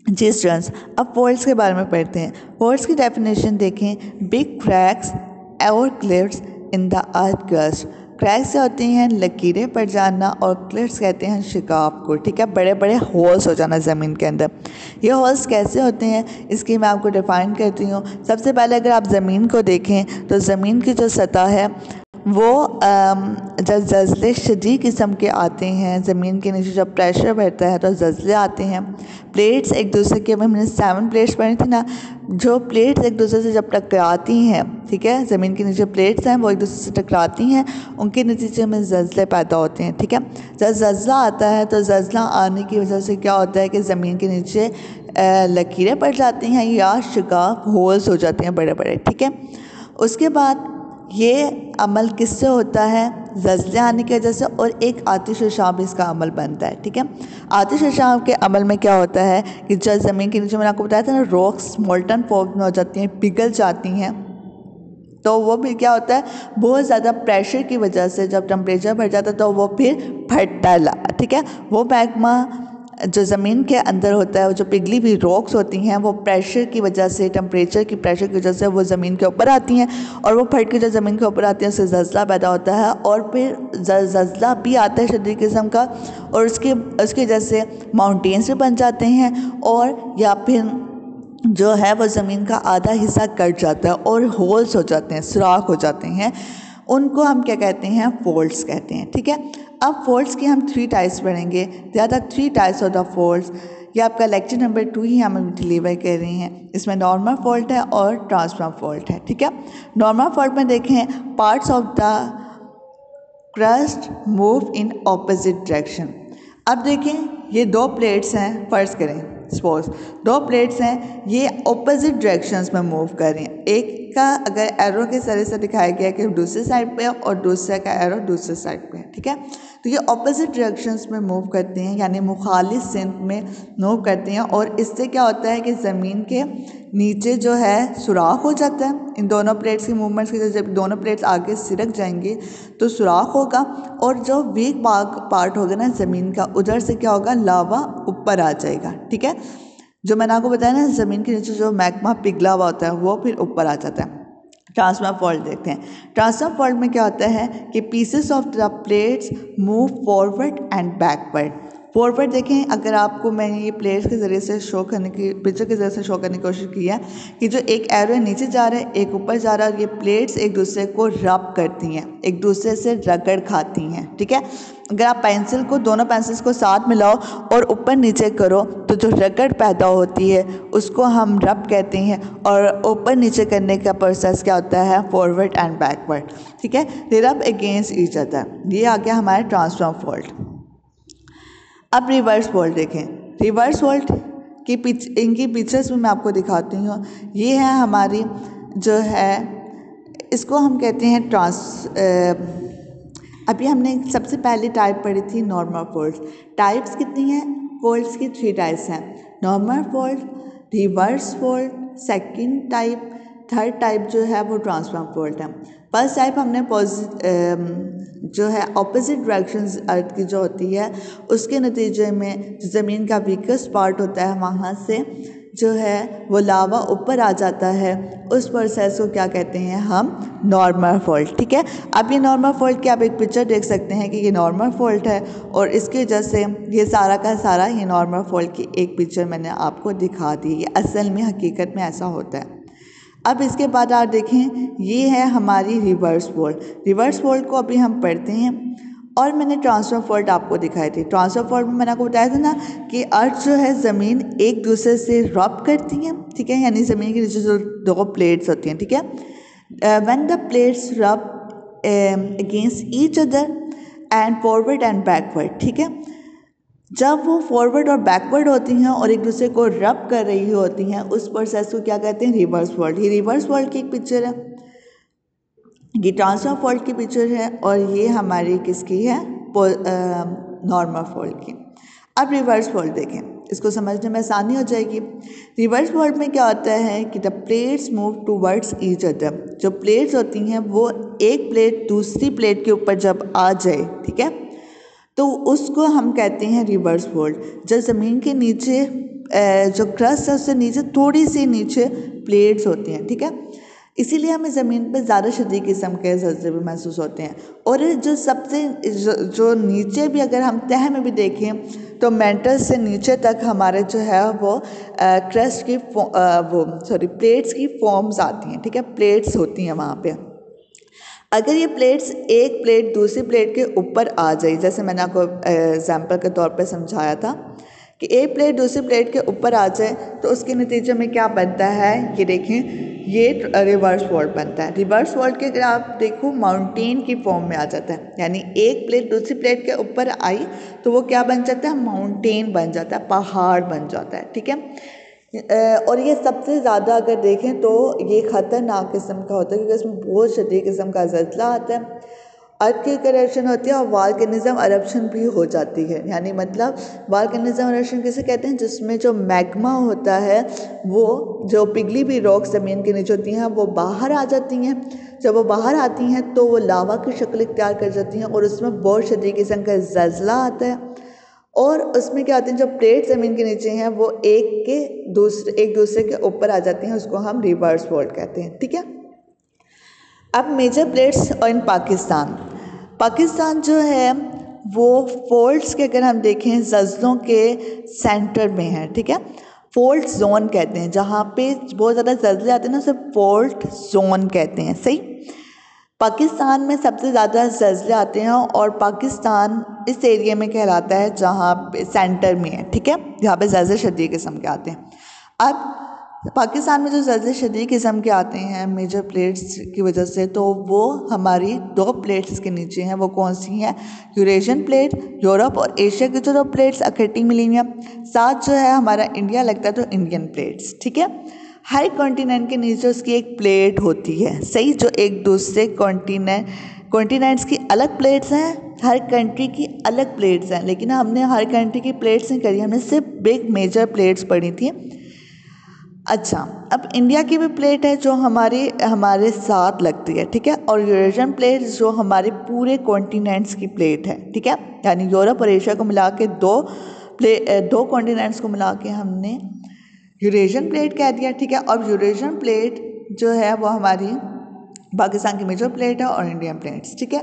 जी students, अब folds के बारे में पढ़ते हैं। फोल्ड्स की डेफिनेशन देखें। बिग क्रैक्स और clefts in the earth crust. Cracks होते हैं लकीरें पड़ जाना और क्लिफ्ट्स कहते हैं शिकाफ को। ठीक है, बड़े बड़े होल्स हो जाना ज़मीन के अंदर। ये होल्स कैसे होते हैं इसकी मैं आपको डिफ़ाइन करती हूँ। सबसे पहले अगर आप ज़मीन को देखें तो ज़मीन की जो सतह है वो जब ज़लज़ले शदीद किस्म के आते हैं, ज़मीन के नीचे जब प्रेशर बढ़ता है तो ज़लज़ले आते हैं। प्लेट्स एक दूसरे के, हमने 7 प्लेट्स पढ़ी थी ना, जो प्लेट्स एक दूसरे से जब टकराती हैं, ठीक है, ज़मीन के नीचे प्लेट्स हैं वो एक दूसरे से टकराती हैं, उनके नतीजे में ज़लज़ले पैदा होते हैं। ठीक है, जब ज़लज़ला आता है तो ज़लज़ला आने की वजह से क्या होता है कि ज़मीन के नीचे लकीरें पड़ जाती हैं या शिकाफ होल्स हो जाते हैं बड़े बड़े। ठीक है, उसके बाद ये अमल किससे होता है? ज़लज़ले आने की वजह से, और एक आतिश शाब इसका अमल बनता है। ठीक है, आतिश शाब के अमल में क्या होता है कि जब ज़मीन के नीचे मैंने आपको बताया था ना, रॉक्स मोल्टन फॉर्म में हो जाती हैं, पिघल जाती हैं, तो वो भी क्या होता है, बहुत ज़्यादा प्रेशर की वजह से जब टेम्परेचर बढ़ जाता है तो वो फिर फटता है। ठीक है, वो मैग्मा जो ज़मीन के अंदर होता है, वो जो पिघली हुई रॉक्स होती हैं, वो प्रेशर की वजह से, टेम्परेचर की प्रेशर की वजह से वो ज़मीन के ऊपर आती हैं, और वो फट के जो ज़मीन के ऊपर आती है उससे ज़लज़ला पैदा होता है, और फिर ज़लज़ला भी आता है शदीद किस्म का, और उसकी वजह से माउंटेन्स भी बन जाते हैं, और या फिर जो है वो ज़मीन का आधा हिस्सा कट जाता है और होल्स हो जाते हैं, सुराख हो जाते हैं, उनको हम क्या कहते हैं? फोल्ड्स कहते हैं। ठीक है, अब फोल्ड्स की हम 3 टाइप्स पढ़ेंगे। ज़्यादा 3 टाइप्स ऑफ द फोल्ड्स। ये आपका लेक्चर नंबर 2 ही हमें डिलीवर कर रही हैं। इसमें नॉर्मल फॉल्ट है और ट्रांसफॉर्म फॉल्ट है। ठीक है, नॉर्मल फॉल्ट में देखें, parts of the crust move in opposite direction. अब देखें, ये 2 प्लेट्स हैं, फ़र्ज़ करें सपोज 2 प्लेट्स हैं, ये ऑपोजिट डायरेक्शंस में मूव कर रही हैं। एक का अगर एरो के सरे से दिखाया गया है कि दूसरी साइड पे है और दूसरे का एरो दूसरे साइड पे है। ठीक है, तो ये ऑपोजिट डायरेक्शंस में मूव करते हैं, यानी मुखालिफ सिमत में मूव करते हैं, और इससे क्या होता है कि ज़मीन के नीचे जो है सुराख हो जाता है। इन दोनों प्लेट्स की मूवमेंट्स की वजह से जब दोनों प्लेट्स आगे सिरक जाएंगे तो सुराख होगा, और जो वीक पार्ट होगा ना ज़मीन का, उधर से क्या होगा, लावा ऊपर आ जाएगा। ठीक है, जो मैंने आपको बताया ना, ज़मीन के नीचे जो मैग्मा पिघला हुआ होता है वो फिर ऊपर आ जाता है। ट्रांसफॉर्म फॉल्ट देखते हैं। ट्रांसफॉर्म फॉल्ट में क्या होता है कि pieces of the plates move forward and backward. Forward देखें, अगर आपको मैंने ये प्लेट्स के ज़रिए से शो करने की, पिक्चर के ज़रिए से शो करने की कोशिश की है कि जो एक एरो नीचे जा रहा है, एक ऊपर जा रहा है, और ये प्लेट्स एक दूसरे को रब करती हैं, एक दूसरे से रगड़ खाती हैं। ठीक है, अगर आप पेंसिल को, दोनों पेंसिल्स को साथ मिलाओ और ऊपर नीचे करो तो जो रगड़ पैदा होती है उसको हम रब कहते हैं, और ऊपर नीचे करने का प्रोसेस क्या होता है? Forward and backward. ठीक है, दे रब अगेंस्ट ईच अदर। ये आ गया हमारा ट्रांसफॉर्म फॉल्ट। अब रिवर्स फॉल्ट देखें। रिवर्स फॉल्ट की इनकी पिक्चर्स में मैं आपको दिखाती हूँ। ये है हमारी जो है, इसको हम कहते हैं अभी हमने सबसे पहले टाइप पढ़ी थी नॉर्मल फॉल्ट। टाइप्स कितनी हैं? फॉल्ट्स की 3 टाइप्स हैं, normal fault, reverse fault, second type, third type जो है वो ट्रांसफॉर्म फॉल्ट है। फर्स्ट टाइप हमने जो है ऑपोजिट डायरेक्शंस अर्थ की जो होती है, उसके नतीजे में ज़मीन का वीकेस्ट पार्ट होता है, वहाँ से जो है वो लावा ऊपर आ जाता है। उस प्रोसेस को क्या कहते हैं हम? Normal fault. ठीक है, अब ये नॉर्मल फॉल्ट की आप एक पिक्चर देख सकते हैं कि ये नॉर्मल फॉल्ट है, और इसकी वजह से ये सारा का सारा ये नॉर्मल फॉल्ट की एक पिक्चर मैंने आपको दिखा दी। ये असल में हकीकत में ऐसा होता है। अब इसके बाद आप देखें, ये है हमारी रिवर्स फॉल्ट। रिवर्स फॉल्ट को अभी हम पढ़ते हैं, और मैंने ट्रांसफर फॉल्ट आपको दिखाई थी। ट्रांसफर फॉल्ट में मैंने आपको बताया था ना कि अर्थ जो है, ज़मीन एक दूसरे से रब करती हैं। ठीक है, यानी ज़मीन के नीचे जो 2 प्लेट्स होती हैं। ठीक है, व्हेन द प्लेट्स रब against each other and forward and backward. ठीक है, जब वो फॉरवर्ड और बैकवर्ड होती हैं और एक दूसरे को रब कर रही होती हैं, उस प्रोसेस को क्या कहते हैं? Reverse fault. ये रिवर्स फॉल्ट की एक पिक्चर है, ये ट्रांसफॉर्म फॉल्ट की पिक्चर है, और ये हमारी किसकी है? नॉर्मल फॉल्ट की। अब रिवर्स फॉल्ट देखें, इसको समझने में आसानी हो जाएगी। रिवर्स फॉल्ट में क्या होता है कि the plates move towards each other. जो प्लेट्स होती हैं वो एक प्लेट दूसरी प्लेट के ऊपर जब आ जाए, ठीक है, तो उसको हम कहते हैं रिवर्स फॉल्ट। जब ज़मीन के नीचे जो क्रस्ट है उससे नीचे थोड़ी सी नीचे प्लेट्स होती हैं, ठीक है। इसीलिए हमें ज़मीन पे ज़्यादा शदीद किस्म के ज़लज़ले भी महसूस होते हैं। और जो सबसे जो नीचे भी अगर हम तह में भी देखें तो मेंटल से नीचे तक हमारे जो है वो क्रस्ट की प्लेट्स की फॉर्म्स आती हैं, ठीक है, प्लेट्स होती हैं वहाँ पे। अगर ये प्लेट्स एक प्लेट दूसरी प्लेट के ऊपर आ जाए, जैसे मैंने आपको एग्जाम्पल के तौर पे समझाया था कि एक प्लेट दूसरी प्लेट के ऊपर आ जाए तो उसके नतीजे में क्या बनता है, ये देखें, ये रिवर्स वॉल्ट बनता है। रिवर्स वॉल्ट के अगर आप देखो माउंटेन की फॉर्म में आ जाता है, यानी एक प्लेट दूसरी प्लेट के ऊपर आई तो वो क्या बन जाता है, माउंटेन बन जाता है, पहाड़ बन जाता है, ठीक है। और ये सबसे ज़्यादा अगर देखें तो ये ख़तरनाक किस्म का होता है क्योंकि इसमें बहुत शदीद किस्म का ज़लज़ला आता है, अर्थ की करप्शन होती है और वॉल्केनिज़म अरप्शन भी हो जाती है। यानी मतलब वॉल्केनिज़म अरप्शन किसे कहते हैं, जिसमें जो मैग्मा होता है वो जो पिघली हुई रॉक ज़मीन के नीचे होती हैं वो बाहर आ जाती हैं। जब वो बाहर आती हैं तो वो लावा की शक्ल इख्तियार कर जाती हैं और उसमें बहुत शदीद किस्म का ज़लज़ला आता है। और उसमें क्या होते हैं, जो प्लेट ज़मीन के नीचे हैं वो एक दूसरे के ऊपर आ जाती हैं, उसको हम रिवर्स वॉल्ट कहते हैं, ठीक है। अब मेजर प्लेट्स और इन पाकिस्तान जो है वो फोल्ड्स के अगर हम देखें ज़लज़लों के सेंटर में है, ठीक है। फोल्ड जोन कहते हैं, जहाँ पे बहुत ज़्यादा ज़लज़ले आते हैं ना उसे फोल्ड जोन कहते हैं, सही। पाकिस्तान में सबसे ज़्यादा ज़लज़ले आते हैं और पाकिस्तान इस एरिया में कहलाता है जहाँ पे सेंटर में है, ठीक है, जहाँ पे ज़लज़ले शदीद किस्म के आते हैं। अब पाकिस्तान में जो ज़लज़ले शदीद किस्म के आते हैं मेजर प्लेट्स की वजह से, तो वो हमारी दो प्लेट्स के नीचे हैं, वो कौन सी हैं, यूरेशियन प्लेट, यूरोप और एशिया की जो दो प्लेट्स इकट्ठी मिली हैं, साथ जो है हमारा इंडिया लगता है तो इंडियन प्लेट्स, ठीक है। हर कॉन्टिनेंट के नीचे उसकी एक प्लेट होती है, सही, जो एक दूसरे कॉन्टिनेंट्स की अलग प्लेट्स हैं, हर कंट्री की अलग प्लेट्स हैं, लेकिन हमने हर कंट्री की प्लेट्स नहीं करी, हमने सिर्फ बिग मेजर प्लेट्स पढ़ी थी। अच्छा, अब इंडिया की भी प्लेट है जो हमारे साथ लगती है, ठीक है, और यूरेशियन प्लेट जो हमारे पूरे कॉन्टिनेंट्स की प्लेट है, ठीक है, यानी यूरोप और एशिया को मिला के दो कॉन्टिनेंट्स को मिला के हमने यूरेशियन प्लेट कह दिया, ठीक है। और यूरेशियन प्लेट जो है वो हमारी पाकिस्तान की मेजर प्लेट है और इंडियन प्लेट्स, ठीक है।